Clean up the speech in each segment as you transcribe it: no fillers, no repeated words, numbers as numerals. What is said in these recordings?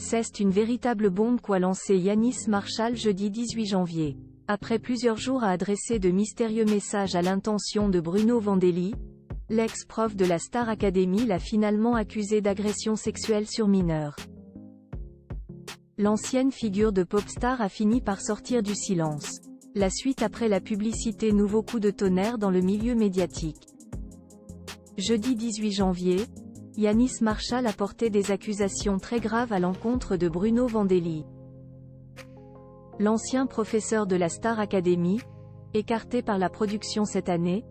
C'est une véritable bombe qu'a lancé Yanis Marshall jeudi 18 janvier. Après plusieurs jours à adresser de mystérieux messages à l'intention de Bruno Vandelli, l'ex-prof de la Star Academy l'a finalement accusé d'agression sexuelle sur mineur. L'ancienne figure de Popstar a fini par sortir du silence. La suite après la publicité, nouveau coup de tonnerre dans le milieu médiatique. Jeudi 18 janvier, Yanis Marshall a porté des accusations très graves à l'encontre de Bruno Vandelli. L'ancien professeur de la Star Academy, écarté par la production cette année,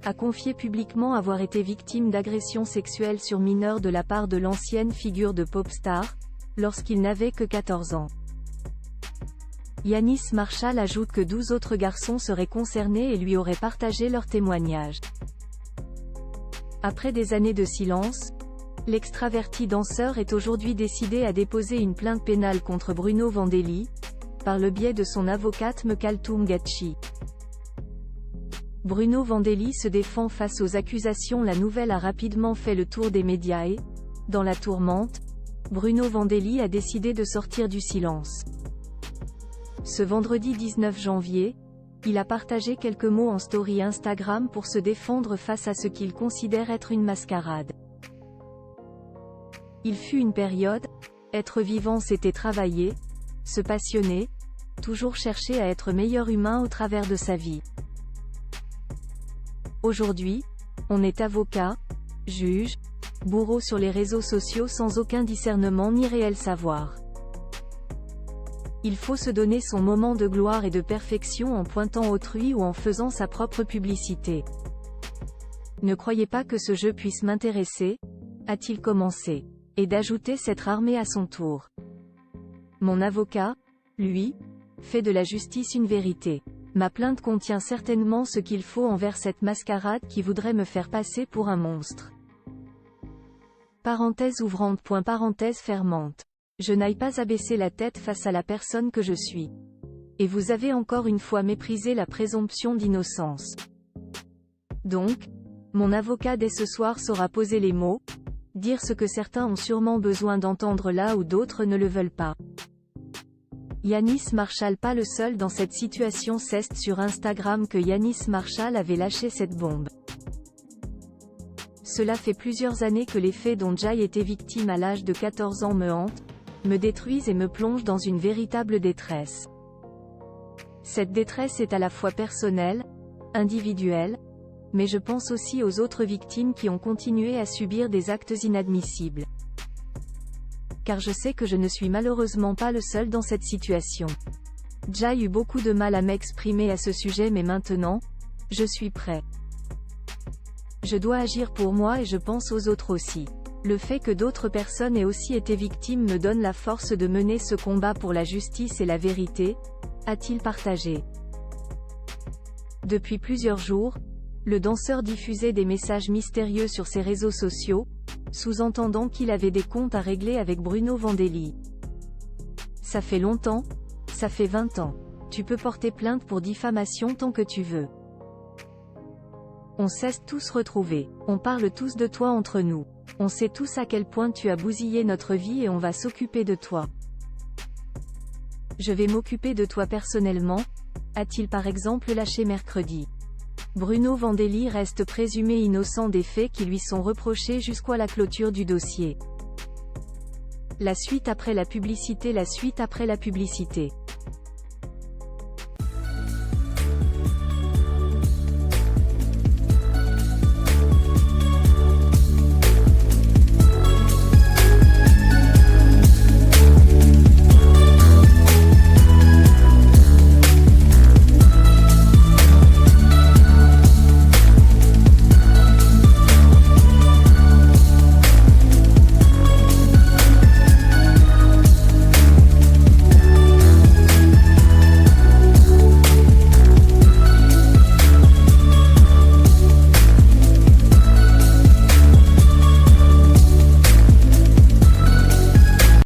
a confié publiquement avoir été victime d'agressions sexuelles sur mineurs de la part de l'ancienne figure de Popstar, lorsqu'il n'avait que 14 ans. Yanis Marshall ajoute que 12 autres garçons seraient concernés et lui auraient partagé leurs témoignages. Après des années de silence, l'extraverti danseur est aujourd'hui décidé à déposer une plainte pénale contre Bruno Vandelli, par le biais de son avocate Mekaltoum Gatchi. Bruno Vandelli se défend face aux accusations. La nouvelle a rapidement fait le tour des médias et, dans la tourmente, Bruno Vandelli a décidé de sortir du silence. Ce vendredi 19 janvier, il a partagé quelques mots en story Instagram pour se défendre face à ce qu'il considère être une mascarade. Il fut une période, être vivant c'était travailler, se passionner, toujours chercher à être meilleur humain au travers de sa vie. Aujourd'hui, on est avocat, juge, bourreau sur les réseaux sociaux sans aucun discernement ni réel savoir. Il faut se donner son moment de gloire et de perfection en pointant autrui ou en faisant sa propre publicité. Ne croyez pas que ce jeu puisse m'intéresser, a-t-il commencé. Et d'ajouter s'être armé à son tour. Mon avocat, lui, fait de la justice une vérité. Ma plainte contient certainement ce qu'il faut envers cette mascarade qui voudrait me faire passer pour un monstre. Parenthèse ouvrante. Parenthèse fermante. Je n'aille pas abaisser la tête face à la personne que je suis. Et vous avez encore une fois méprisé la présomption d'innocence. Donc, mon avocat dès ce soir saura poser les mots, dire ce que certains ont sûrement besoin d'entendre là où d'autres ne le veulent pas. Yanis Marshall pas le seul dans cette situation. C'est sur Instagram que Yanis Marshall avait lâché cette bombe. Cela fait plusieurs années que les faits dont Jai était victime à l'âge de 14 ans me hantent, me détruisent et me plongent dans une véritable détresse. Cette détresse est à la fois personnelle, individuelle, mais je pense aussi aux autres victimes qui ont continué à subir des actes inadmissibles. Car je sais que je ne suis malheureusement pas le seul dans cette situation. Jai eut beaucoup de mal à m'exprimer à ce sujet, mais maintenant, je suis prêt. Je dois agir pour moi et je pense aux autres aussi. Le fait que d'autres personnes aient aussi été victimes me donne la force de mener ce combat pour la justice et la vérité, a-t-il partagé. Depuis plusieurs jours, le danseur diffusait des messages mystérieux sur ses réseaux sociaux, sous-entendant qu'il avait des comptes à régler avec Bruno Vandelli. Ça fait longtemps, ça fait 20 ans. Tu peux porter plainte pour diffamation tant que tu veux. On s'est tous retrouvés. On parle tous de toi entre nous. On sait tous à quel point tu as bousillé notre vie et on va s'occuper de toi. Je vais m'occuper de toi personnellement, a-t-il par exemple lâché mercredi. Bruno Vandelli reste présumé innocent des faits qui lui sont reprochés jusqu'à la clôture du dossier. La suite après la publicité. La suite après la publicité.